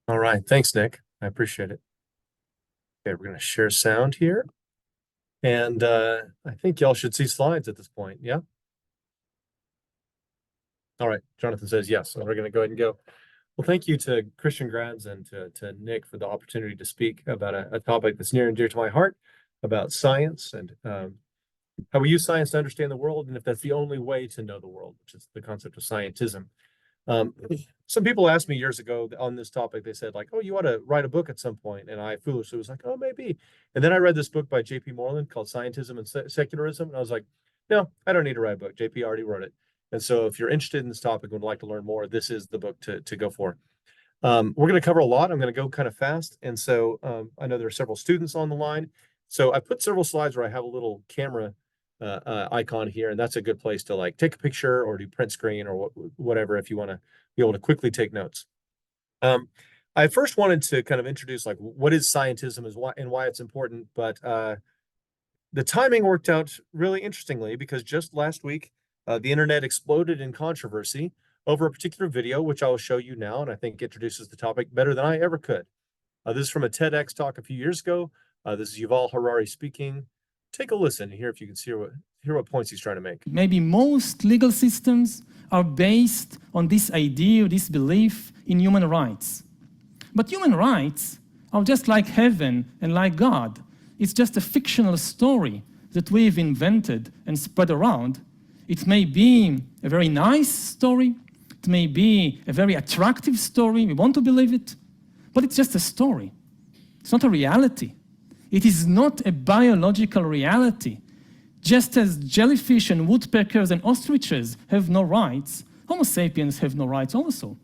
All right. Thanks, Nick. I appreciate it. Okay, we're going to share sound here. And I think y'all should see slides at this point. Yeah? All right. Jonathan says yes. So we're going to go ahead and go. Well, thank you to Christian Grads and to Nick for the opportunity to speak about a topic that's near and dear to my heart, about science and how we use science to understand the world, and if that's the only way to know the world, which is the concept of scientism. Um, some people asked me years ago on this topic, they said like, oh, you ought to write a book at some point. And I foolishly was like, oh, maybe. And then I read this book by J.P. Moreland called Scientism and Secularism. And I was like, no, I don't need to write a book. J.P. already wrote it. And so if you're interested in this topic and would like to learn more, this is the book to go for. We're going to cover a lot. I'm going to go kind of fast. And so I know there are several students on the line. So I put several slides where I have a little camera icon here, and that's a good place to like take a picture or do print screen or whatever if you want to be able to quickly take notes. I first wanted to kind of introduce like what is scientism and why it's important, but the timing worked out really interestingly because just last week the internet exploded in controversy over a particular video, which I will show you now, and I think introduces the topic better than I ever could. This is from a TEDx talk a few years ago. This is Yuval Harari speaking. Take a listen and hear if you can hear what points he's trying to make. Maybe most legal systems are based on this idea, this belief in human rights. But human rights are just like heaven and like God. It's just a fictional story that we've invented and spread around. It may be a very nice story. It may be a very attractive story. We want to believe it. But it's just a story. It's not a reality. It is not a biological reality. Just as jellyfish and woodpeckers and ostriches have no rights, Homo sapiens have no rights also.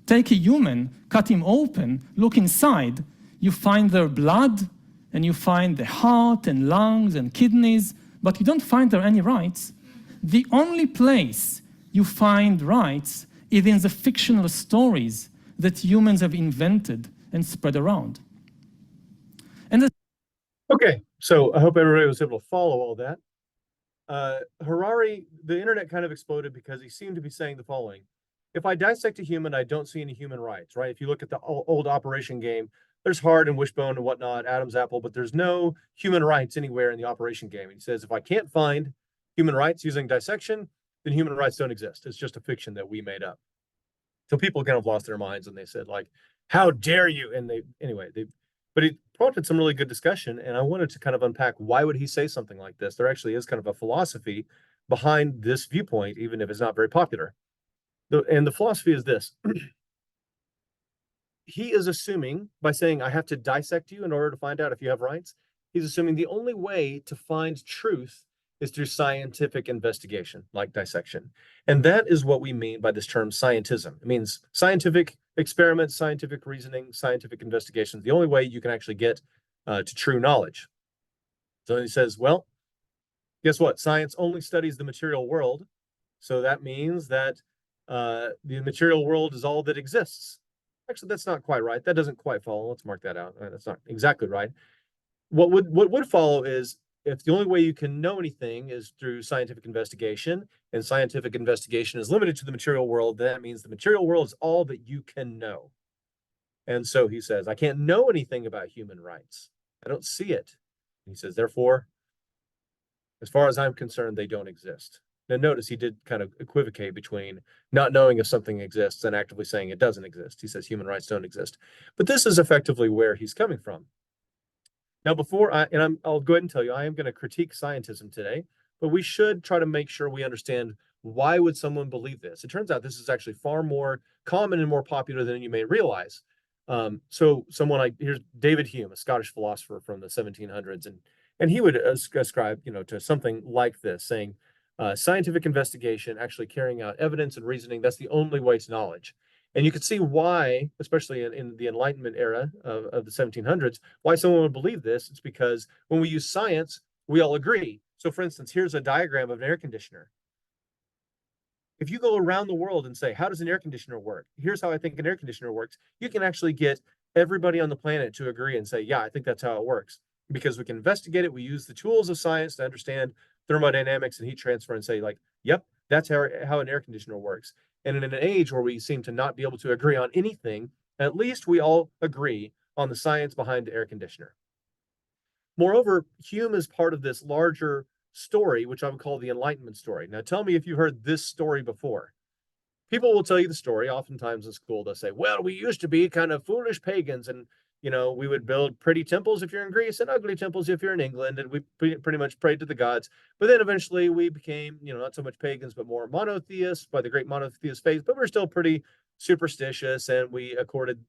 Take a human, cut him open, look inside, you find their blood, and you find the heart and lungs and kidneys, but you don't find there any rights. The only place you find rights is in the fictional stories that humans have invented and spread around. Okay, so I hope everybody was able to follow all that. Harari, the internet kind of exploded because he seemed to be saying the following. If I dissect a human, I don't see any human rights, right? If you look at the old Operation game, there's heart and wishbone and whatnot, Adam's apple, but there's no human rights anywhere in the Operation game. And he says, if I can't find human rights using dissection, then human rights don't exist. It's just a fiction that we made up. So people kind of lost their minds and they said like, how dare you? And but it prompted some really good discussion, and I wanted to kind of unpack why would he say something like this. There actually is kind of a philosophy behind this viewpoint, even if it's not very popular. And the philosophy is this. He is assuming, by saying, I have to dissect you in order to find out if you have rights, he's assuming the only way to find truth is through scientific investigation, like dissection. And that is what we mean by this term scientism. It means scientific experiments, scientific reasoning, scientific investigations, the only way you can actually get to true knowledge. So he says, well, guess what? Science only studies the material world. So that means that the material world is all that exists. Actually, that's not quite right. That doesn't quite follow. Let's mark that out. That's not exactly right. What would follow is if the only way you can know anything is through scientific investigation, and scientific investigation is limited to the material world, that means the material world is all that you can know. And so he says, I can't know anything about human rights. I don't see it. He says, therefore, as far as I'm concerned, they don't exist. Now notice he did kind of equivocate between not knowing if something exists and actively saying it doesn't exist. He says human rights don't exist. But this is effectively where he's coming from. Now, I'll go ahead and tell you, I am going to critique scientism today, but we should try to make sure we understand why would someone believe this. It turns out this is actually far more common and more popular than you may realize. Here's David Hume, a Scottish philosopher from the 1700s, and he would ascribe, to something like this, saying scientific investigation, actually carrying out evidence and reasoning, that's the only way to knowledge. And you can see why, especially in the Enlightenment era of the 1700s, why someone would believe this. It's because when we use science, we all agree. So for instance, here's a diagram of an air conditioner. If you go around the world and say, how does an air conditioner work? Here's how I think an air conditioner works. You can actually get everybody on the planet to agree and say, yeah, I think that's how it works. Because we can investigate it. We use the tools of science to understand thermodynamics and heat transfer and say like, yep, that's how an air conditioner works. And in an age where we seem to not be able to agree on anything, At least we all agree on the science behind the air conditioner. Moreover, Hume is part of this larger story, which I would call the Enlightenment story. Now, tell me if you've heard this story before. People will tell you the story. Oftentimes in school, they'll say, well, we used to be kind of foolish pagans, and we would build pretty temples if you're in Greece and ugly temples if you're in England, and we pretty much prayed to the gods. But then eventually we became, not so much pagans, but more monotheists by the great monotheist faith. But we're still pretty superstitious, and we accorded,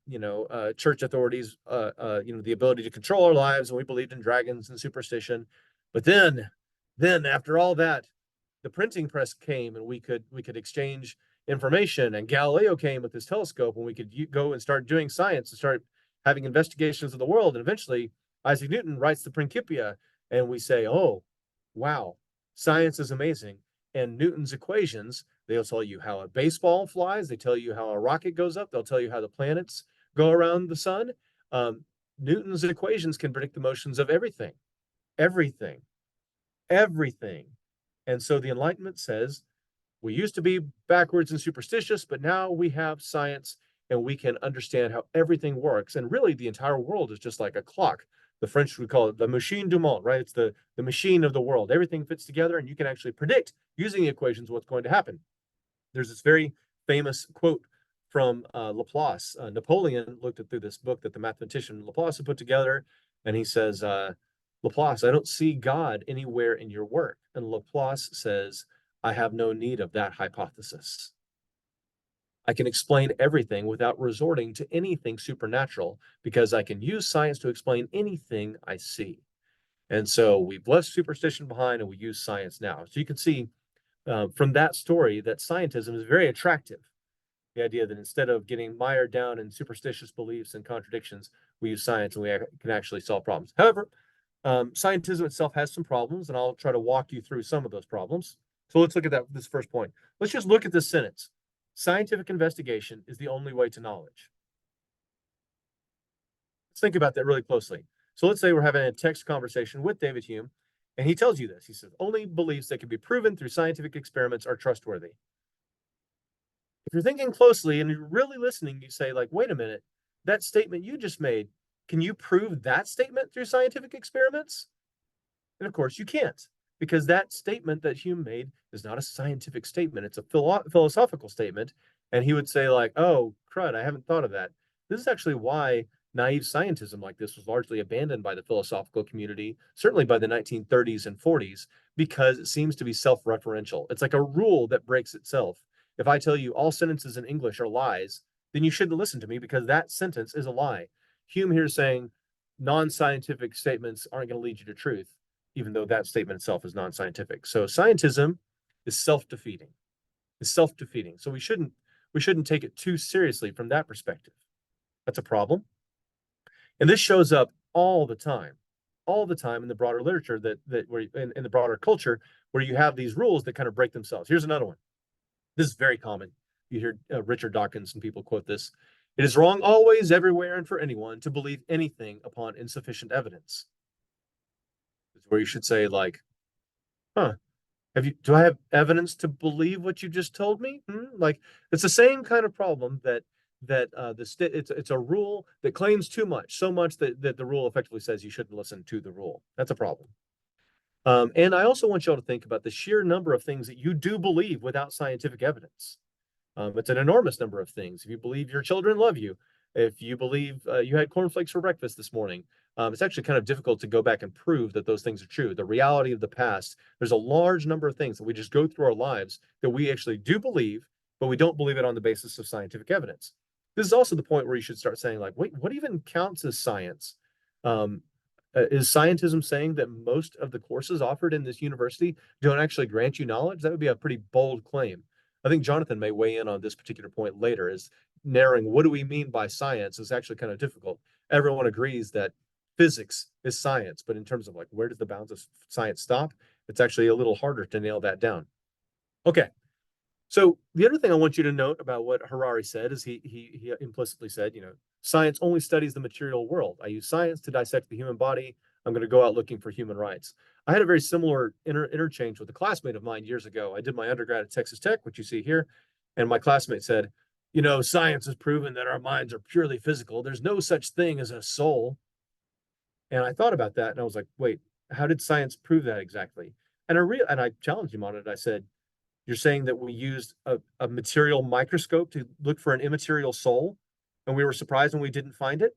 church authorities, the ability to control our lives, and we believed in dragons and superstition. But then after all that, the printing press came, and we could exchange information, and Galileo came with his telescope, and we could go and start doing science and start having investigations of the world. And eventually Isaac Newton writes the Principia, and we say, oh, wow, science is amazing. And Newton's equations, they'll tell you how a baseball flies, they tell you how a rocket goes up, they'll tell you how the planets go around the sun. Newton's equations can predict the motions of everything, everything, everything. And so the Enlightenment says, we used to be backwards and superstitious, but now we have science, and we can understand how everything works. And really, the entire world is just like a clock. The French would call it the machine du monde, right? It's the machine of the world. Everything fits together, and you can actually predict using the equations what's going to happen. There's this very famous quote from Laplace. Napoleon looked through this book that the mathematician Laplace had put together, and he says, Laplace, I don't see God anywhere in your work. And Laplace says, I have no need of that hypothesis. I can explain everything without resorting to anything supernatural because I can use science to explain anything I see. And so we've left superstition behind, and we use science now. So you can see from that story that scientism is very attractive. The idea that instead of getting mired down in superstitious beliefs and contradictions, we use science, and we can actually solve problems. However, scientism itself has some problems, and I'll try to walk you through some of those problems. So let's look at this first point. Let's just look at this sentence. Scientific investigation is the only way to knowledge. Let's think about that really closely. So let's say we're having a text conversation with David Hume, and he tells you this. He says, only beliefs that can be proven through scientific experiments are trustworthy. If you're thinking closely and you're really listening, you say, like, wait a minute, that statement you just made, can you prove that statement through scientific experiments? And of course you can't, because that statement that Hume made is not a scientific statement. It's a philosophical statement. And he would say, like, oh, crud, I haven't thought of that. This is actually why naive scientism like this was largely abandoned by the philosophical community, certainly by the 1930s and 40s, because it seems to be self-referential. It's like a rule that breaks itself. If I tell you all sentences in English are lies, then you shouldn't listen to me because that sentence is a lie. Hume here is saying non-scientific statements aren't going to lead you to truth, even though that statement itself is non-scientific. So scientism is self-defeating. It's self-defeating. So we shouldn't take it too seriously from that perspective. That's a problem. And this shows up all the time in the broader literature that where in the broader culture where you have these rules that kind of break themselves. Here's another one. This is very common. You hear Richard Dawkins and people quote this. It is wrong always, everywhere, and for anyone to believe anything upon insufficient evidence. It's where you should say, like, huh, do I have evidence to believe what you just told me? Like, it's the same kind of problem that it's a rule that claims too much, so much that the rule effectively says you shouldn't listen to the rule. That's a problem. And I also want you all to think about the sheer number of things that you do believe without scientific evidence. It's an enormous number of things. If you believe your children love you, if you believe you had cornflakes for breakfast this morning, it's actually kind of difficult to go back and prove that those things are true. The reality of the past, there's a large number of things that we just go through our lives that we actually do believe, but we don't believe it on the basis of scientific evidence. This is also the point where you should start saying, like, wait, what even counts as science? Is scientism saying that most of the courses offered in this university don't actually grant you knowledge? That would be a pretty bold claim. I think Jonathan may weigh in on this particular point later, is narrowing what do we mean by science is actually kind of difficult. Everyone agrees that physics is science, but in terms of like where does the bounds of science stop, it's actually a little harder to nail that down. Okay, so the other thing I want you to note about what Harari said is he implicitly said, science only studies the material world. I use science to dissect the human body. I'm going to go out looking for human rights. I had a very similar interchange with a classmate of mine years ago. I did my undergrad at Texas Tech, which you see here, and my classmate said, science has proven that our minds are purely physical. There's no such thing as a soul. And I thought about that and I was like, wait, how did science prove that exactly? And I challenged him on it. I said, you're saying that we used a material microscope to look for an immaterial soul, and we were surprised when we didn't find it?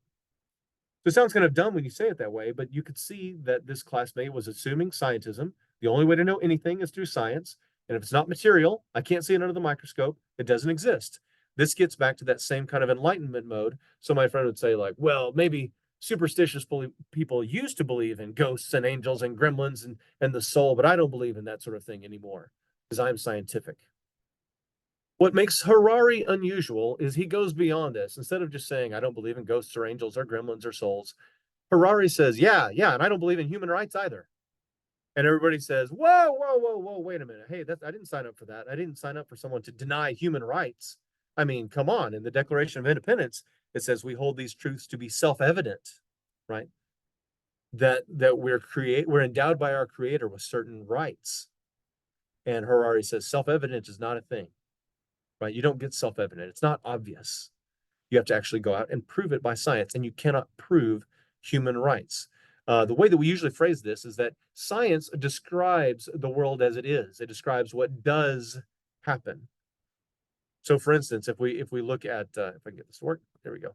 So it sounds kind of dumb when you say it that way, but you could see that this classmate was assuming scientism. The only way to know anything is through science. And if it's not material, I can't see it under the microscope, it doesn't exist. This gets back to that same kind of enlightenment mode. So my friend would say, like, well, maybe superstitious people used to believe in ghosts and angels and gremlins and the soul, but I don't believe in that sort of thing anymore because I'm scientific. What makes Harari unusual is he goes beyond this. Instead of just saying, I don't believe in ghosts or angels or gremlins or souls, Harari says, yeah, and I don't believe in human rights either. And everybody says, whoa, wait a minute. Hey, I didn't sign up for that. I didn't sign up for someone to deny human rights. I mean, come on. In the Declaration of Independence, it says we hold these truths to be self-evident, right? That we're endowed by our creator with certain rights. And Harari says self-evident is not a thing, right? You don't get self-evident. It's not obvious. You have to actually go out and prove it by science, and you cannot prove human rights. The way that we usually phrase this is that science describes the world as it is. It describes what does happen. So, for instance, if we look at if I can get this to work, there we go.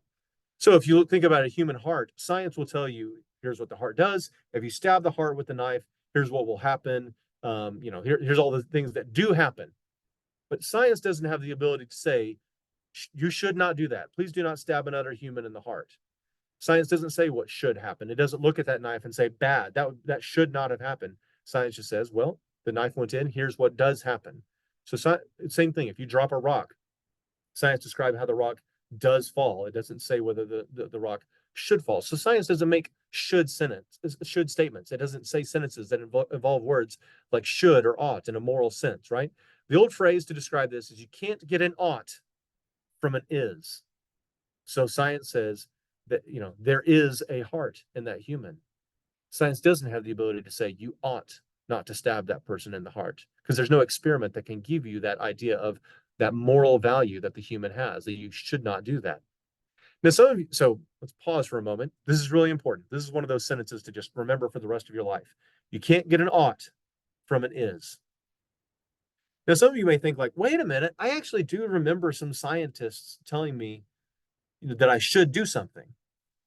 So, if you think about a human heart, science will tell you here's what the heart does. If you stab the heart with a knife, here's what will happen. Here's all the things that do happen. But science doesn't have the ability to say you should not do that. Please do not stab another human in the heart. Science doesn't say what should happen. It doesn't look at that knife and say bad. That should not have happened. Science just says, well, the knife went in. Here's what does happen. So same thing. If you drop a rock, science describes how the rock does fall. It doesn't say whether the rock should fall. So science doesn't make should statements. It doesn't say sentences that involve words like should or ought in a moral sense, right? The old phrase to describe this is you can't get an ought from an is. So science says that there is a heart in that human. Science doesn't have the ability to say you ought not to stab that person in the heart because there's no experiment that can give you that idea of that moral value that the human has, that you should not do that. Now, so let's pause for a moment. This is really important. This is one of those sentences to just remember for the rest of your life. You can't get an ought from an is. Now, some of you may think like, wait a minute, I actually do remember some scientists telling me that I should do something.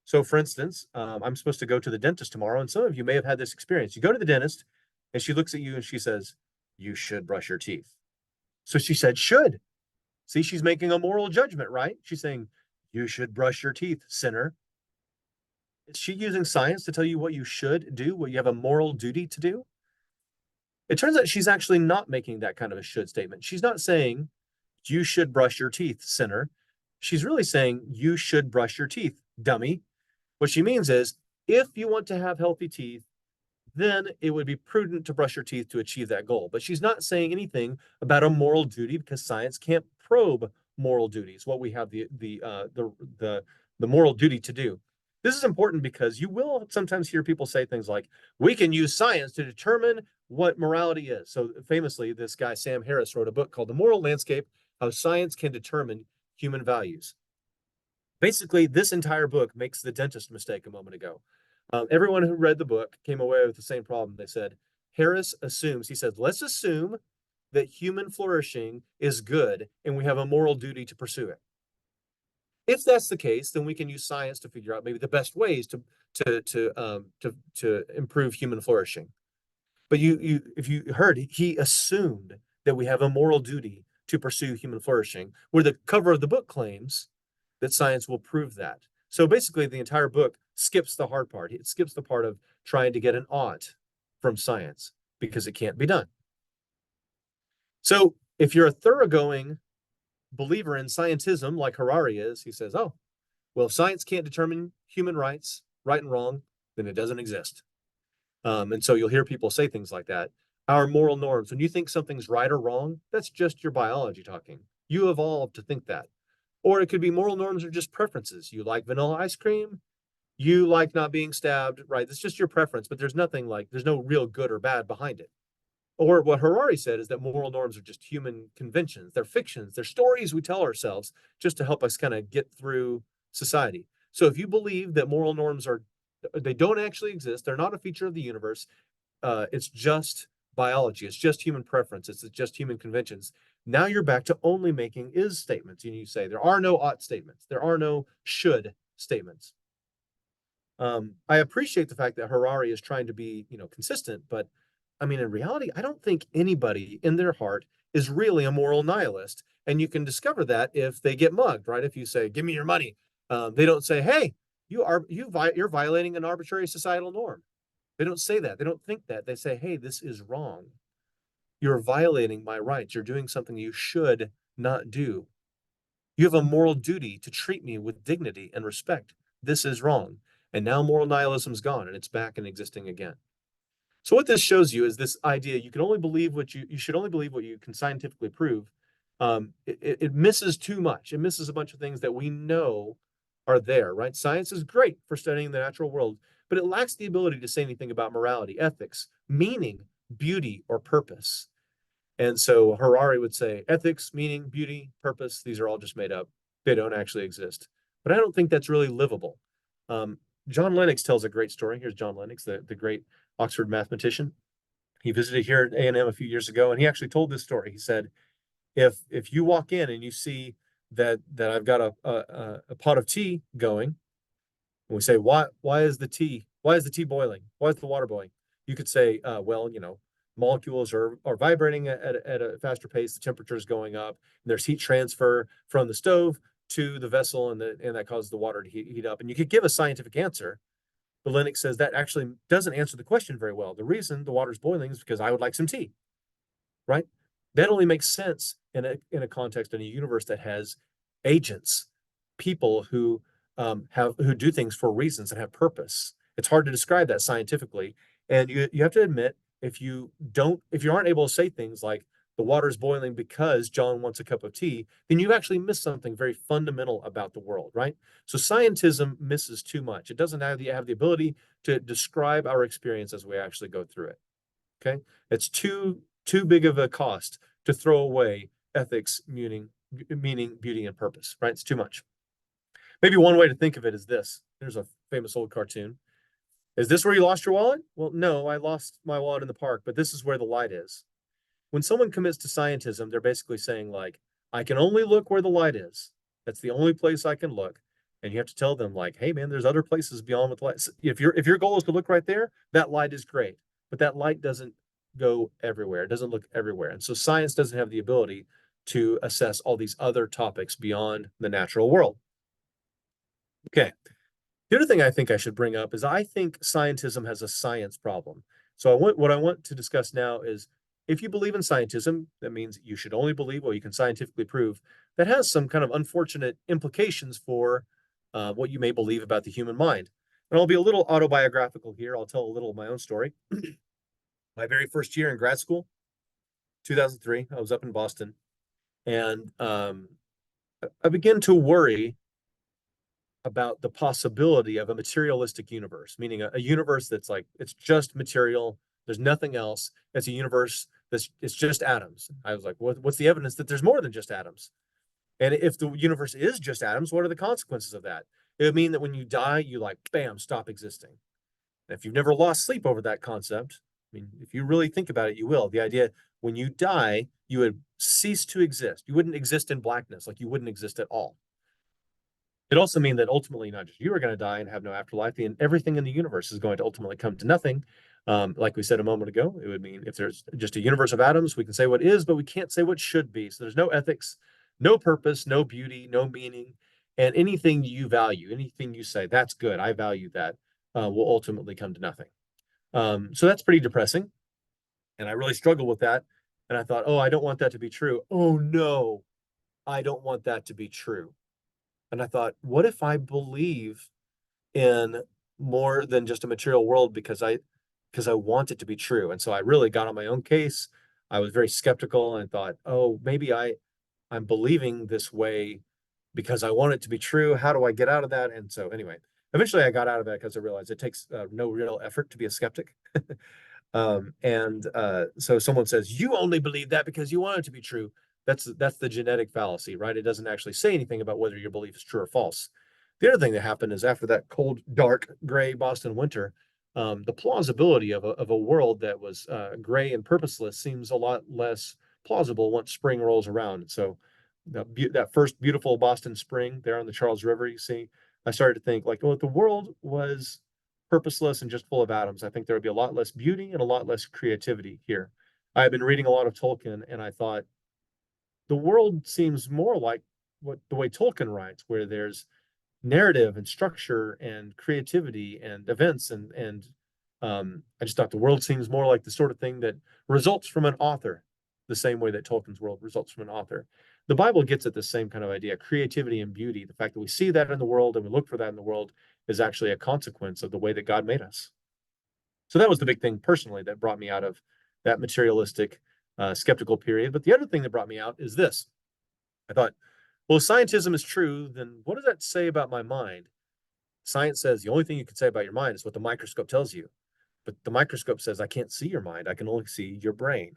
So for instance, I'm supposed to go to the dentist tomorrow, and some of you may have had this experience. You go to the dentist, and she looks at you and she says, you should brush your teeth. So she said, should. See, she's making a moral judgment, right? She's saying, you should brush your teeth, sinner. Is she using science to tell you what you should do, what you have a moral duty to do? It turns out she's actually not making that kind of a should statement. She's not saying, you should brush your teeth, sinner. She's really saying, you should brush your teeth, dummy. What she means is, if you want to have healthy teeth, then it would be prudent to brush your teeth to achieve that goal. But she's not saying anything about a moral duty because science can't probe moral duties, what we have the moral duty to do. This is important because you will sometimes hear people say things like, we can use science to determine what morality is. So famously, this guy, Sam Harris, wrote a book called The Moral Landscape, How Science Can Determine Human Values. Basically, this entire book makes the dentist mistake a moment ago. Everyone who read the book came away with the same problem. They said, Harris assumes, he said, let's assume that human flourishing is good and we have a moral duty to pursue it. If that's the case, then we can use science to figure out maybe the best ways to improve human flourishing. But if you heard, he assumed that we have a moral duty to pursue human flourishing, where the cover of the book claims that science will prove that. So basically, the entire book skips the hard part. It skips the part of trying to get an ought from science because it can't be done. So if you're a thoroughgoing believer in scientism, like Harari is, he says, oh, well, if science can't determine human rights, right and wrong, then it doesn't exist. And so you'll hear people say things like that. Our moral norms, when you think something's right or wrong, that's just your biology talking. You evolved to think that. Or it could be moral norms are just preferences. You like vanilla ice cream. You like not being stabbed, right? It's just your preference, but there's no real good or bad behind it. Or what Harari said is that moral norms are just human conventions. They're fictions. They're stories we tell ourselves just to help us kind of get through society. So if you believe that moral norms are, they don't actually exist, they're not a feature of the universe, it's just biology, it's just human preference, it's just human conventions. Now you're back to only making is statements. And you say there are no ought statements, there are no should statements. I appreciate the fact that Harari is trying to be, consistent, but I mean, in reality, I don't think anybody in their heart is really a moral nihilist. And you can discover that if they get mugged, right? If you say, "Give me your money," they don't say, "Hey, you're violating an arbitrary societal norm." They don't say that. They don't think that. They say, "Hey, this is wrong. You're violating my rights. You're doing something you should not do. You have a moral duty to treat me with dignity and respect. This is wrong." And now moral nihilism's gone and it's back and existing again. So what this shows you is this idea you can only believe what you should only believe what you can scientifically prove. It misses too much. It misses a bunch of things that we know are there, right? Science is great for studying the natural world, but it lacks the ability to say anything about morality, ethics, meaning, beauty, or purpose. And so Harari would say ethics, meaning, beauty, purpose, these are all just made up. They don't actually exist. But I don't think that's really livable. Um, John Lennox tells a great story. Here's John Lennox, the great Oxford mathematician. He visited here at A&M a few years ago, and he actually told this story. He said, if you walk in and you see that I've got a pot of tea going, and we say, why is the tea boiling? Why is the water boiling? You could say, well, molecules are vibrating at a faster pace, the temperature is going up, and there's heat transfer from the stove to the vessel, and that causes the water to heat up. And you could give a scientific answer, but Lennox says that actually doesn't answer the question very well. The reason the water's boiling is because I would like some tea, right? That only makes sense in a context in a universe that has agents, people who do things for reasons and have purpose. It's hard to describe that scientifically, and you have to admit if you aren't able to say things like the water's boiling because John wants a cup of tea, then you've actually missed something very fundamental about the world, right? So scientism misses too much. It doesn't have the ability to describe our experience as we actually go through it. Okay, it's too big of a cost to throw away ethics, meaning, beauty, and purpose, right? It's too much. Maybe one way to think of it is this. There's a famous old cartoon. Is this where you lost your wallet? Well, no, I lost my wallet in the park, but this is where the light is. When someone commits to scientism, they're basically saying, like, I can only look where the light is. That's the only place I can look. And you have to tell them, like, hey man, there's other places beyond with light. If your goal is to look right there, that light is great. But that light doesn't go everywhere. It doesn't look everywhere. And so science doesn't have the ability to assess all these other topics beyond the natural world. Okay. The other thing I think I should bring up is I think scientism has a science problem. So what I want to discuss now is if you believe in scientism, that means you should only believe what you can scientifically prove. That has some kind of unfortunate implications for what you may believe about the human mind. And I'll be a little autobiographical here. I'll tell a little of my own story. My very first year in grad school, 2003, I was up in Boston, and I began to worry about the possibility of a materialistic universe, meaning a universe that's like, it's just material, there's nothing else. It's a universe it's just atoms. I was like, what's the evidence that there's more than just atoms? And if the universe is just atoms, what are the consequences of that? It would mean that when you die, you like, bam, stop existing. And if you've never lost sleep over that concept, I mean, if you really think about it, you will. The idea when you die, you would cease to exist. You wouldn't exist in blackness, like you wouldn't exist at all. It also means that ultimately, not just you are going to die and have no afterlife, and everything in the universe is going to ultimately come to nothing. Like we said a moment ago, it would mean if there's just a universe of atoms, we can say what is, but we can't say what should be. So there's no ethics, no purpose, no beauty, no meaning, and anything you value, anything you say, that's good, I value that, will ultimately come to nothing. So that's pretty depressing. And I really struggled with that. And I thought, oh, I don't want that to be true. Oh, no, I don't want that to be true. And I thought, what if I believe in more than just a material world because I want it to be true? And so I really got on my own case. I was very skeptical and thought, oh, maybe I'm believing this way because I want it to be true. How do I get out of that? And so anyway, eventually I got out of that because I realized it takes no real effort to be a skeptic. So someone says, you only believe that because you want it to be true. That's the genetic fallacy, right? It doesn't actually say anything about whether your belief is true or false. The other thing that happened is after that cold, dark, gray Boston winter, the plausibility of a world that was gray and purposeless seems a lot less plausible once spring rolls around. So that first beautiful Boston spring there on the Charles River, you see, I started to think like, well, if the world was purposeless and just full of atoms, I think there would be a lot less beauty and a lot less creativity here. I've been reading a lot of Tolkien, and I thought the world seems more like what the way Tolkien writes, where there's narrative and structure and creativity and events and I just thought the world seems more like the sort of thing that results from an author, the same way that Tolkien's world results from an author. The Bible gets at the same kind of idea, creativity and beauty. The fact that we see that in the world and we look for that in the world is actually a consequence of the way that God made us. So that was the big thing personally that brought me out of that materialistic, skeptical period. But the other thing that brought me out is this. I thought, well, if scientism is true, then what does that say about my mind? Science says the only thing you can say about your mind is what the microscope tells you. But the microscope says, I can't see your mind. I can only see your brain.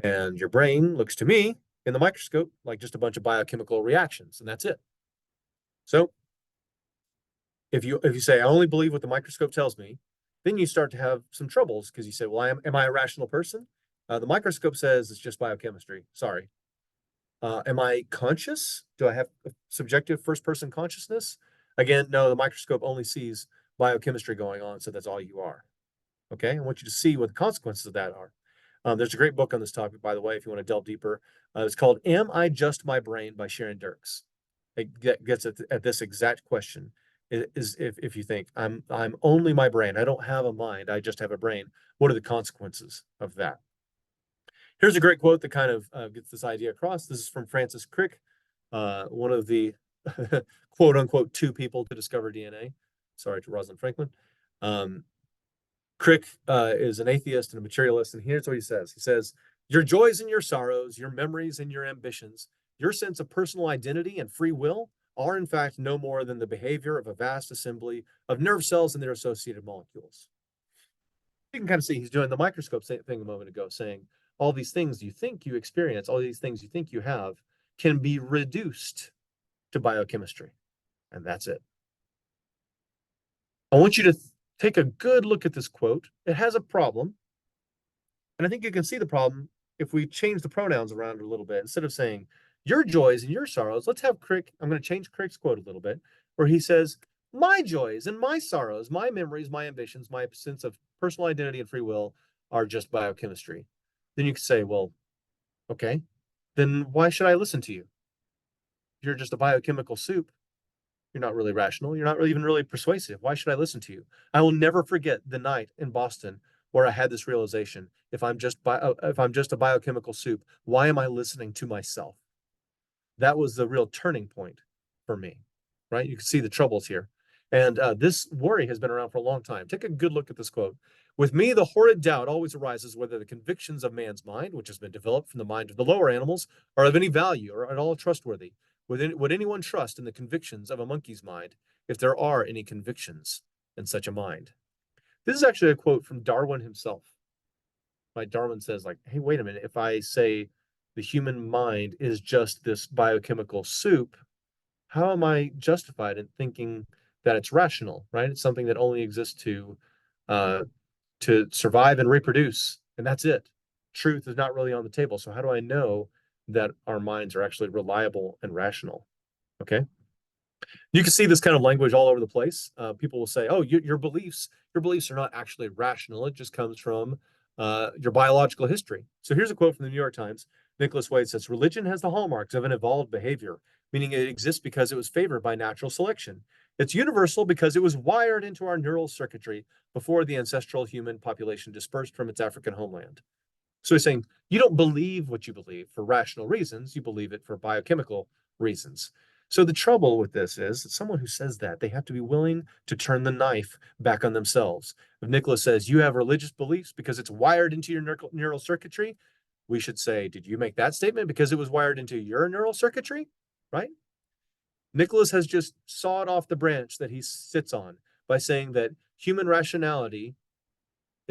And your brain looks to me in the microscope like just a bunch of biochemical reactions, and that's it. So if you say, I only believe what the microscope tells me, then you start to have some troubles because you say, well, am I a rational person? The microscope says it's just biochemistry. Sorry. Am I conscious? Do I have a subjective first person consciousness? Again, no, the microscope only sees biochemistry going on, so that's all you are. Okay, I want you to see what the consequences of that are. There's a great book on this topic, by the way, if you want to delve deeper. It's called Am I Just My Brain by Sharon Dirks. It gets at this exact question. Is if you think I'm only my brain, I don't have a mind, I just have a brain. What are the consequences of that? Here's a great quote that kind of gets this idea across. This is from Francis Crick, one of the quote unquote two people to discover DNA. Sorry to Rosalind Franklin. Crick is an atheist and a materialist, and here's what he says. He says, your joys and your sorrows, your memories and your ambitions, your sense of personal identity and free will are in fact no more than the behavior of a vast assembly of nerve cells and their associated molecules. You can kind of see he's doing the microscope thing a moment ago, saying all these things you think you experience, all these things you think you have, can be reduced to biochemistry, and that's it. I want you to take a good look at this quote. It has a problem, and I think you can see the problem if we change the pronouns around a little bit. Instead of saying your joys and your sorrows, let's have Crick. I'm going to change Crick's quote a little bit, where he says, my joys and my sorrows, my memories, my ambitions, my sense of personal identity and free will are just biochemistry. Then you could say, well, okay, then why should I listen to you? You're just a biochemical soup. You're not really rational. You're not really even really persuasive. Why should I listen to you? I will never forget the night in Boston where I had this realization. If I'm just a biochemical soup, why am I listening to myself? That was the real turning point for me, right? You can see the troubles here. And this worry has been around for a long time. Take a good look at this quote. With me, the horrid doubt always arises whether the convictions of man's mind, which has been developed from the mind of the lower animals, are of any value or at all trustworthy. Would anyone trust in the convictions of a monkey's mind if there are any convictions in such a mind? This is actually a quote from Darwin himself. Right? Darwin says, like, hey, wait a minute. If I say the human mind is just this biochemical soup, how am I justified in thinking that it's rational, right? It's something that only exists uh, to survive and reproduce, and that's it. Truth is not really on the table. So how do I know that our minds are actually reliable and rational? Okay. You can see this kind of language all over the place. People will say, "Oh, your beliefs are not actually rational. It just comes from your biological history." So here's a quote from the New York Times. Nicholas Wade says, "Religion has the hallmarks of an evolved behavior, meaning it exists because it was favored by natural selection. It's universal because it was wired into our neural circuitry before the ancestral human population dispersed from its African homeland." So he's saying you don't believe what you believe for rational reasons. You believe it for biochemical reasons. So the trouble with this is that someone who says that, they have to be willing to turn the knife back on themselves. If Nicholas says you have religious beliefs because it's wired into your neural circuitry, we should say, did you make that statement because it was wired into your neural circuitry? Right? Nicholas has just sawed off the branch that he sits on by saying that human rationality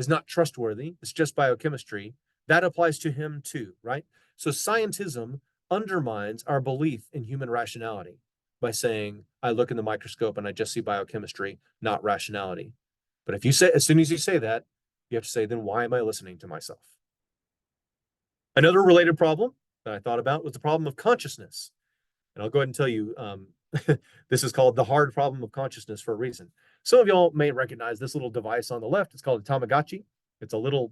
is not trustworthy, it's just biochemistry, that applies to him too, right? So scientism undermines our belief in human rationality by saying, I look in the microscope and I just see biochemistry, not rationality. But if you say, as soon as you say that, you have to say, then why am I listening to myself? Another related problem that I thought about was the problem of consciousness. And I'll go ahead and tell you, this is called the hard problem of consciousness for a reason. Some of y'all may recognize this little device on the left. It's called a Tamagotchi. It's a little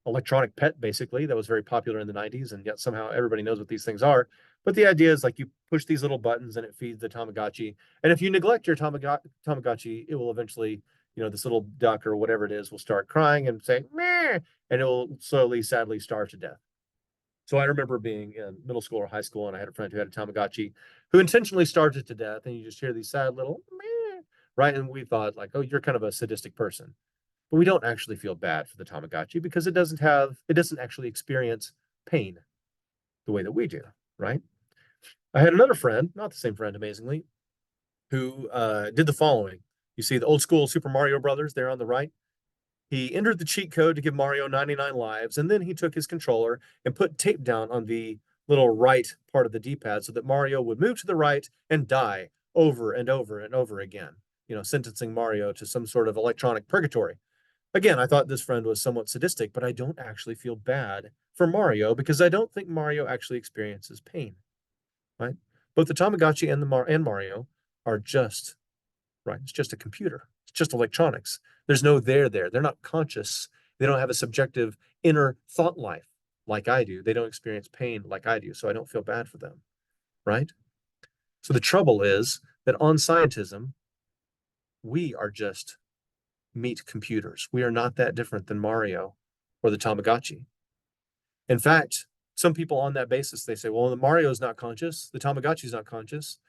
electronic pet, basically, that was very popular in the 90s, and yet somehow everybody knows what these things are. But the idea is like you push these little buttons and it feeds the Tamagotchi. And if you neglect your Tamagotchi, it will eventually, this little duck or whatever it is will start crying and say, meh, and it will slowly, sadly starve to death. So I remember being in middle school or high school, and I had a friend who had a Tamagotchi who intentionally starved it to death. And you just hear these sad little, meh, right? And we thought, like, oh, you're kind of a sadistic person. But we don't actually feel bad for the Tamagotchi because it doesn't actually experience pain the way that we do, right? I had another friend, not the same friend, amazingly, who did the following. You see the old school Super Mario Brothers there on the right. He entered the cheat code to give Mario 99 lives, and then he took his controller and put tape down on the little right part of the D-pad so that Mario would move to the right and die over and over and over again, sentencing Mario to some sort of electronic purgatory. Again, I thought this friend was somewhat sadistic, but I don't actually feel bad for Mario because I don't think Mario actually experiences pain, right? Both the Tamagotchi and Mario are just, right? It's just a computer. It's just electronics. There's no there there. They're not conscious. They don't have a subjective inner thought life like I do. They don't experience pain like I do, so I don't feel bad for them, right? So the trouble is that on scientism, we are just meet computers. We are not that different than Mario or the Tamagotchi. In fact, some people on that basis, they say, well, the Mario is not conscious, the Tamagotchi is not conscious,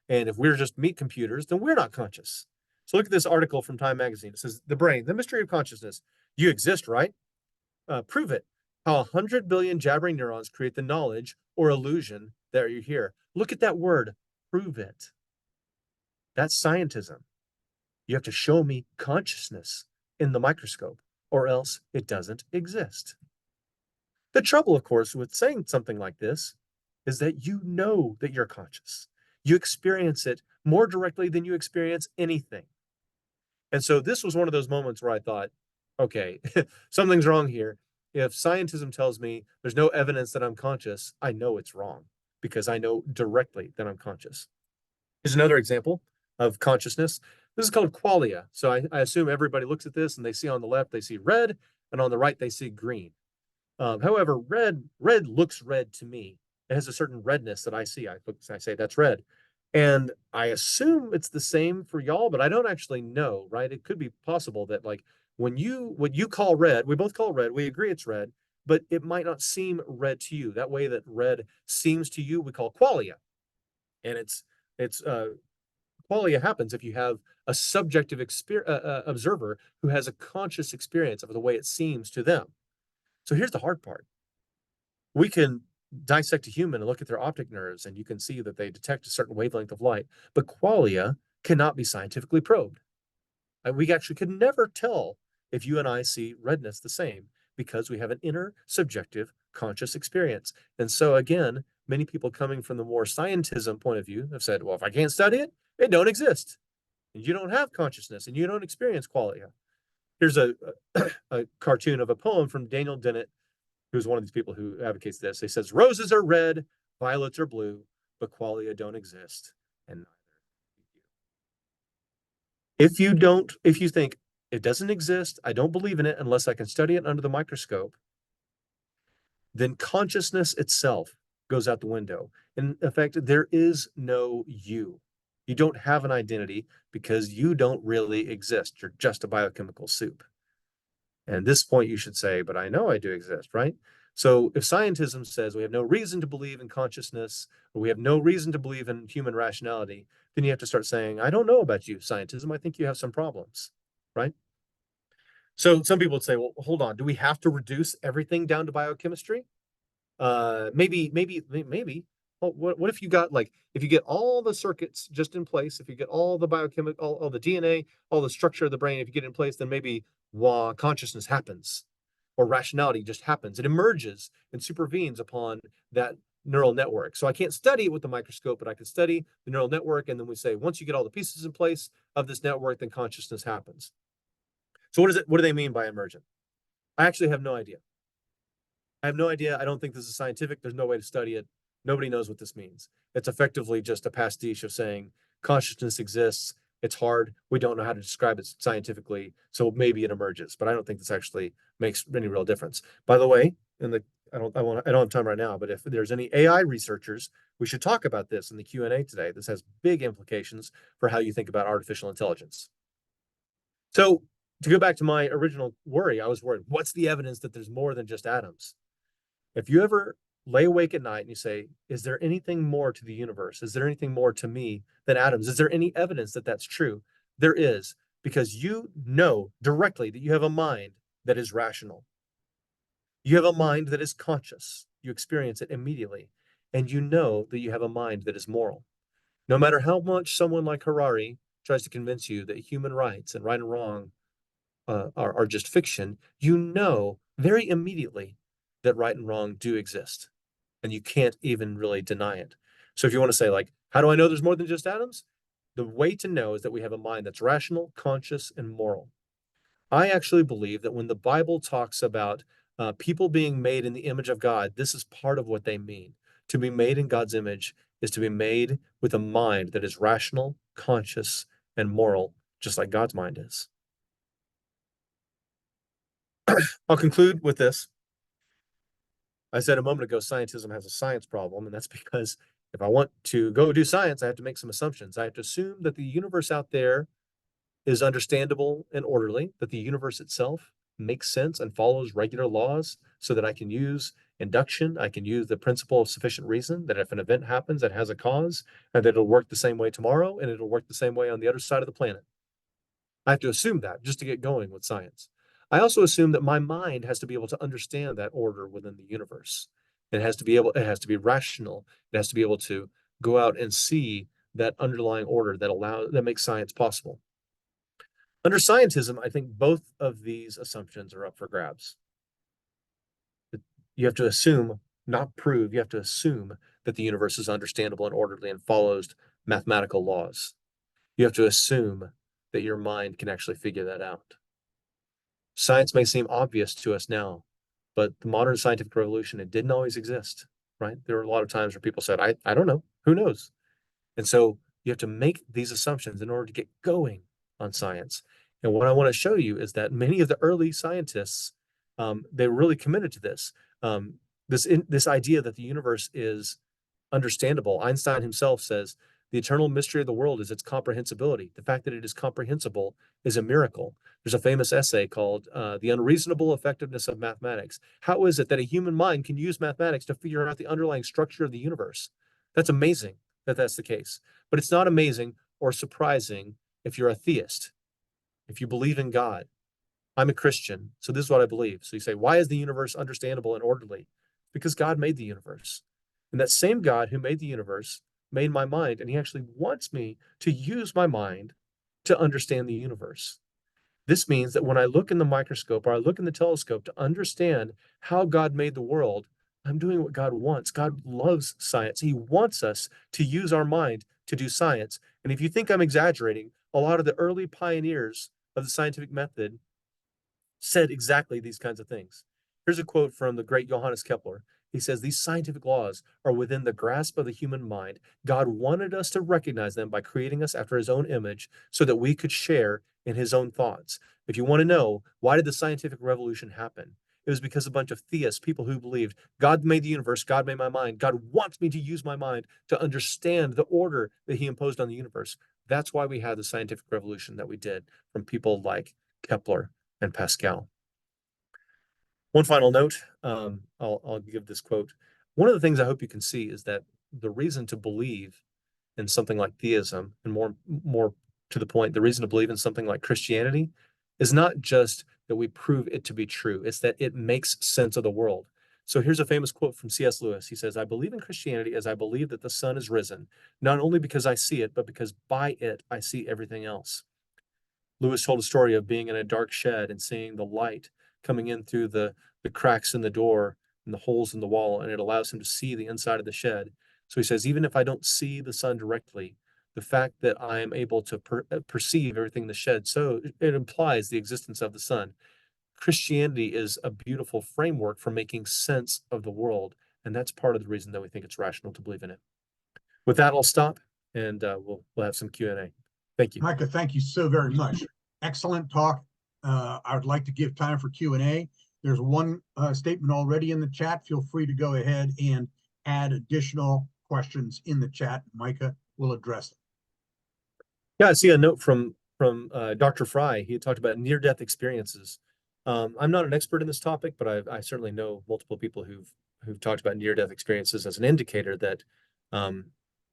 and if we're just meat computers, then we're not conscious. So look at this article from Time Magazine. It says, the brain, the mystery of consciousness. You exist, right? Prove it. How 100 billion jabbering neurons create the knowledge or illusion that you hear. Look at that word, prove it. That's scientism. You have to show me consciousness in the microscope, or else it doesn't exist. The trouble, of course, with saying something like this is that you know that you're conscious. You experience it more directly than you experience anything. And so this was one of those moments where I thought, okay, something's wrong here. If scientism tells me there's no evidence that I'm conscious, I know it's wrong because I know directly that I'm conscious. Here's another example of consciousness. This is called qualia. So I assume everybody looks at this and they see on the left, they see red, and on the right, they see green. However, red looks red to me. It has a certain redness that I see. I say that's red. And I assume it's the same for y'all, but I don't actually know, right? It could be possible that like what you call red, we both call red, we agree it's red, but it might not seem red to you. That way that red seems to you, we call qualia. And it's qualia happens if you have a subjective observer who has a conscious experience of the way it seems to them. So here's the hard part. We can dissect a human and look at their optic nerves, and you can see that they detect a certain wavelength of light, but qualia cannot be scientifically probed. And we actually could never tell if you and I see redness the same because we have an inner subjective conscious experience. And so again, many people coming from the more scientism point of view have said, well, if I can't study it, it don't exist. And you don't have consciousness and you don't experience qualia. Here's a cartoon of a poem from Daniel Dennett, who's one of these people who advocates this. He says, roses are red, violets are blue, but qualia don't exist. And if you think it doesn't exist, I don't believe in it unless I can study it under the microscope, then consciousness itself goes out the window. In effect, there is no you. You don't have an identity because you don't really exist. You're just a biochemical soup. And at this point, you should say, but I know I do exist, right? So if scientism says we have no reason to believe in consciousness, or we have no reason to believe in human rationality, then you have to start saying, I don't know about you, scientism. I think you have some problems, right? So some people would say, well, hold on. Do we have to reduce everything down to biochemistry? Maybe. Well, what if you got if you get all the circuits just in place, if you get all the biochemical, all the DNA, all the structure of the brain, if you get it in place, then maybe consciousness happens, or rationality just happens. It emerges and supervenes upon that neural network. So I can't study it with the microscope, but I can study the neural network. And then we say, once you get all the pieces in place of this network, then consciousness happens. So what do they mean by emergent? I actually have no idea. I have no idea. I don't think this is scientific. There's no way to study it. Nobody knows what this means. It's effectively just a pastiche of saying consciousness exists. It's hard. We don't know how to describe it scientifically. So maybe it emerges, but I don't think this actually makes any real difference. By the way, I don't have time right now, but if there's any AI researchers, we should talk about this in the Q&A today. This has big implications for how you think about artificial intelligence. So to go back to my original worry, I was worried, what's the evidence that there's more than just atoms? If you ever lay awake at night and you say, is there anything more to the universe? Is there anything more to me than atoms? Is there any evidence that that's true? There is, because you know directly that you have a mind that is rational. You have a mind that is conscious. You experience it immediately. And you know that you have a mind that is moral. No matter how much someone like Harari tries to convince you that human rights and right and wrong are just fiction, you know very immediately that right and wrong do exist. And you can't even really deny it. So if you want to say, like, how do I know there's more than just atoms? The way to know is that we have a mind that's rational, conscious, and moral. I actually believe that when the Bible talks about people being made in the image of God, this is part of what they mean. To be made in God's image is to be made with a mind that is rational, conscious, and moral, just like God's mind is. I'll conclude with this. I said a moment ago, scientism has a science problem, and that's because if I want to go do science, I have to make some assumptions. I have to assume that the universe out there is understandable and orderly, that the universe itself makes sense and follows regular laws so that I can use induction. I can use the principle of sufficient reason that if an event happens that has a cause, and that it'll work the same way tomorrow and it'll work the same way on the other side of the planet. I have to assume that just to get going with science. I also assume that my mind has to be able to understand that order within the universe. It has to be rational. It has to be able to go out and see that underlying order that makes science possible. Under scientism, I think both of these assumptions are up for grabs. You have to assume, not prove, you have to assume that the universe is understandable and orderly and follows mathematical laws. You have to assume that your mind can actually figure that out. Science may seem obvious to us now, but the modern scientific revolution, it didn't always exist, right? There were a lot of times where people said, I don't know, who knows? And so you have to make these assumptions in order to get going on science. And what I want to show you is that many of the early scientists, they were really committed to this. This idea that the universe is understandable. Einstein himself says the eternal mystery of the world is its comprehensibility. The fact that it is comprehensible is a miracle. There's a famous essay called The Unreasonable Effectiveness of Mathematics. How is it that a human mind can use mathematics to figure out the underlying structure of the universe? That's amazing that that's the case. But it's not amazing or surprising if you're a theist, if you believe in God. I'm a Christian, so this is what I believe. So you say, why is the universe understandable and orderly? Because God made the universe. And that same God who made the universe made my mind, and he actually wants me to use my mind to understand the universe. This means that when I look in the microscope or I look in the telescope to understand how God made the world, I'm doing what God wants. God loves science. He wants us to use our mind to do science. And if you think I'm exaggerating, a lot of the early pioneers of the scientific method said exactly these kinds of things. Here's a quote from the great Johannes Kepler. He says, these scientific laws are within the grasp of the human mind. God wanted us to recognize them by creating us after his own image so that we could share in his own thoughts. If you want to know, why did the scientific revolution happen? It was because a bunch of theists, people who believed God made the universe, God made my mind, God wants me to use my mind to understand the order that he imposed on the universe. That's why we had the scientific revolution that we did from people like Kepler and Pascal. One final note, I'll give this quote. One of the things I hope you can see is that the reason to believe in something like theism, and more to the point, the reason to believe in something like Christianity is not just that we prove it to be true, it's that it makes sense of the world. So here's a famous quote from C.S. Lewis. He says, I believe in Christianity as I believe that the sun is risen, not only because I see it, but because by it I see everything else. Lewis told a story of being in a dark shed and seeing the light coming in through the cracks in the door and the holes in the wall, and it allows him to see the inside of the shed. So he says, even if I don't see the sun directly, the fact that I am able to perceive everything in the shed, so it implies the existence of the sun. Christianity is a beautiful framework for making sense of the world, and that's part of the reason that we think it's rational to believe in it. With that, I'll stop, and we'll have some Q&A. Thank you. Micah, thank you so very much. Excellent talk. I would like to give time for Q&A. There's one statement already in the chat. Feel free to go ahead and add additional questions in the chat. Micah will address them. Yeah, I see a note from Dr. Fry. He had talked about near-death experiences. I'm not an expert in this topic, but I certainly know multiple people who've talked about near-death experiences as an indicator that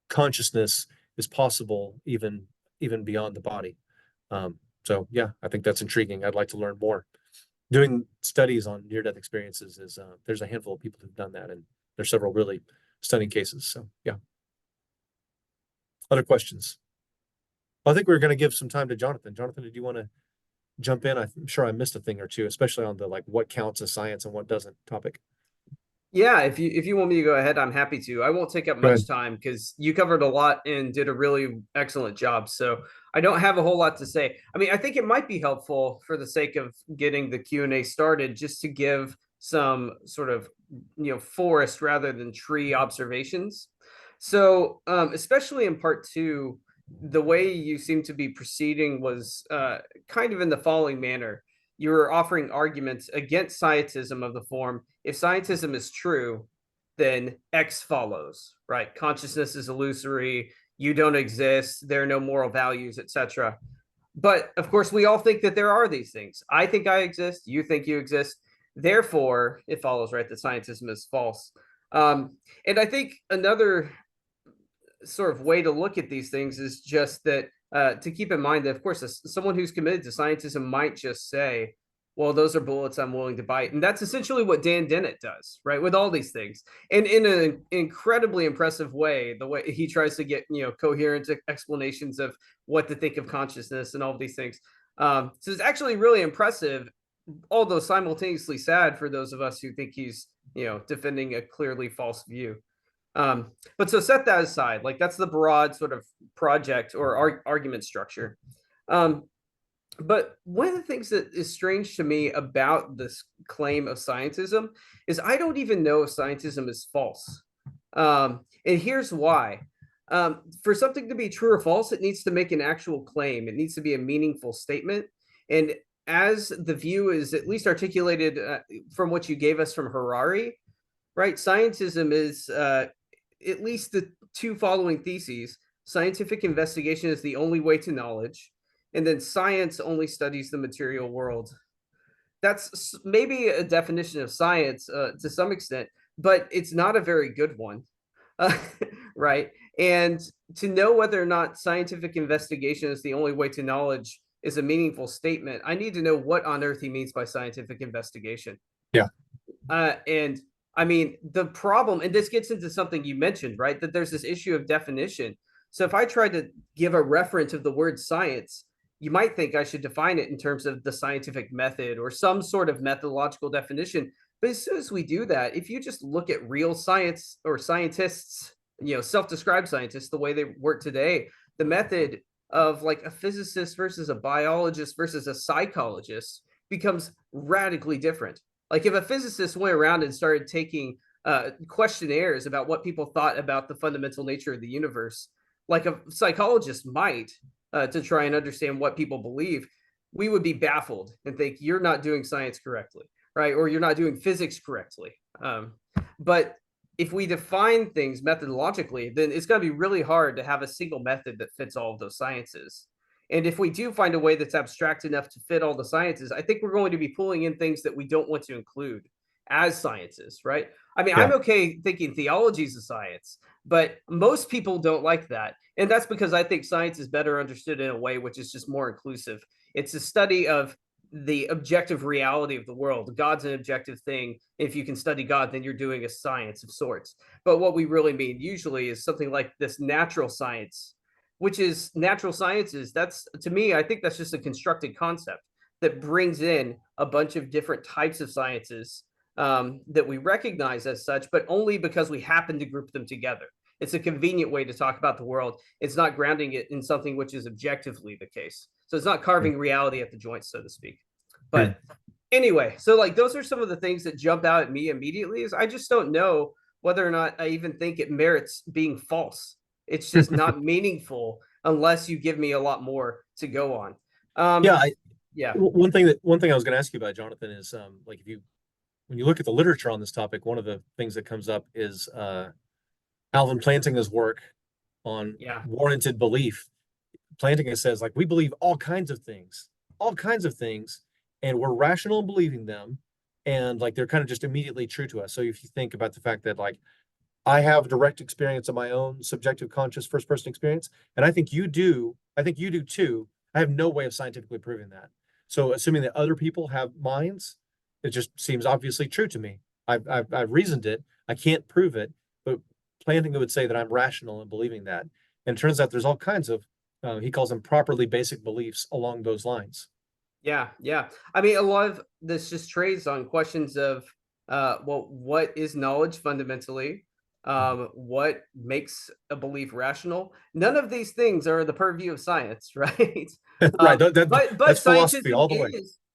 consciousness is possible even beyond the body. So yeah, I think that's intriguing. I'd like to learn more. Doing studies on near-death experiences is there's a handful of people who've done that, and there's several really stunning cases. So yeah. Other questions? I think we're going to give some time to Jonathan. Jonathan, did you want to jump in? I'm sure I missed a thing or two, especially on the what counts as science and what doesn't topic. Yeah, if you want me to go ahead, I'm happy to. I won't take up much time because you covered a lot and did a really excellent job. So I don't have a whole lot to say. I mean, I think it might be helpful for the sake of getting the Q&A started, just to give some sort of forest rather than tree observations. So especially in part two, the way you seem to be proceeding was kind of in the following manner. You were offering arguments against scientism of the form, if scientism is true, then X follows, right? Consciousness is illusory, you don't exist, there are no moral values, etc. But of course, we all think that there are these things. I think I exist, you think you exist. Therefore, it follows, right, that scientism is false. And I think another sort of way to look at these things is just that to keep in mind that, of course, someone who's committed to scientism might just say, well, those are bullets I'm willing to bite. And that's essentially what Dan Dennett does, right, with all these things. And in an incredibly impressive way, the way he tries to get, coherent explanations of what to think of consciousness and all of these things. So it's actually really impressive, although simultaneously sad for those of us who think he's, defending a clearly false view. But so set that aside, that's the broad sort of project or argument structure. But one of the things that is strange to me about this claim of scientism is I don't even know if scientism is false. And here's why. For something to be true or false, it needs to make an actual claim. It needs to be a meaningful statement. And as the view is at least articulated from what you gave us from Harari, right? Scientism is at least the two following theses. Scientific investigation is the only way to knowledge, and then science only studies the material world. That's maybe a definition of science to some extent, but it's not a very good one, right? And to know whether or not scientific investigation is the only way to knowledge is a meaningful statement, I need to know what on earth he means by scientific investigation. Yeah. And I mean, the problem, and this gets into something you mentioned, right, that there's this issue of definition. So if I try to give a reference of the word science, you might think I should define it in terms of the scientific method or some sort of methodological definition. But as soon as we do that, if you just look at real science or scientists, self-described scientists, the way they work today, the method of a physicist versus a biologist versus a psychologist becomes radically different. If a physicist went around and started taking questionnaires about what people thought about the fundamental nature of the universe, like a psychologist might, to try and understand what people believe, we would be baffled and think you're not doing science correctly, right? Or you're not doing physics correctly. But if we define things methodologically, then it's going to be really hard to have a single method that fits all of those sciences. And if we do find a way that's abstract enough to fit all the sciences, I think we're going to be pulling in things that we don't want to include as sciences, right? I mean, yeah. I'm okay thinking theology is a science, but most people don't like that. And that's because I think science is better understood in a way which is just more inclusive. It's a study of the objective reality of the world. God's an objective thing. If you can study God, then you're doing a science of sorts. But what we really mean usually is something like this natural science which is natural sciences. That's, to me, I think that's just a constructed concept that brings in a bunch of different types of sciences that we recognize as such, but only because we happen to group them together. It's a convenient way to talk about the world. It's not grounding it in something which is objectively the case. So it's not carving reality at the joints, so to speak. But anyway, so like those are some of the things that jump out at me immediately. Is I just don't know whether or not I even think it merits being false. It's just not meaningful unless you give me a lot more to go on. Yeah, yeah. one thing I was going to ask you about, Jonathan, is like when you look at the literature on this topic, one of the things that comes up is Alvin Plantinga's work on warranted belief. Plantinga says, like, we believe all kinds of things, and we're rational in believing them, and like they're kind of just immediately true to us. So if you think about the fact that like I have direct experience of my own subjective, conscious, first-person experience, and I think you do too. I have no way of scientifically proving that. So assuming that other people have minds, it just seems obviously true to me. I've reasoned it. I can't prove it, but Plantinga would say that I'm rational in believing that. And it turns out there's all kinds of, he calls them properly basic beliefs along those lines. Yeah, yeah. I mean, a lot of this just trades on questions of, well, what is knowledge fundamentally? What makes a belief rational? None of these things are the purview of science, right? Right. But That's philosophy scientism all the way.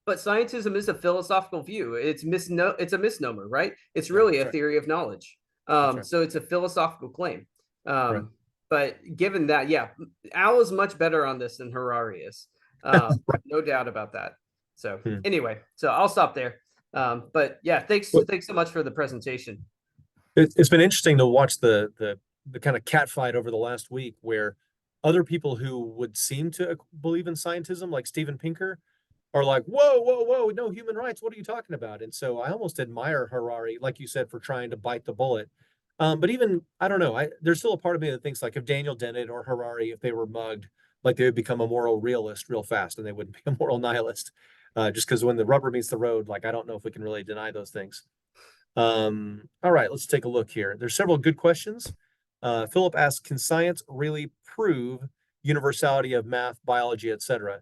but scientism is a philosophical view. It's it's a misnomer, right? It's really a theory of knowledge. So it's a philosophical claim. But given that, yeah, Al is much better on this than Harari is. No doubt about that. So anyway, so I'll stop there. But yeah, thanks so much for the presentation. It's been interesting to watch the kind of catfight over the last week, where other people who would seem to believe in scientism, like Steven Pinker, are like, whoa, no human rights. What are you talking about? And so I almost admire Harari, like you said, for trying to bite the bullet. But even, I don't know, there's still a part of me that thinks like if Daniel Dennett or Harari, if they were mugged, like they would become a moral realist real fast and they wouldn't be a moral nihilist. Just because when the rubber meets the road, like I don't know if we can really deny those things. All right, let's take a look here. There's several good questions. Philip asks, can science really prove universality of math, biology, etc.?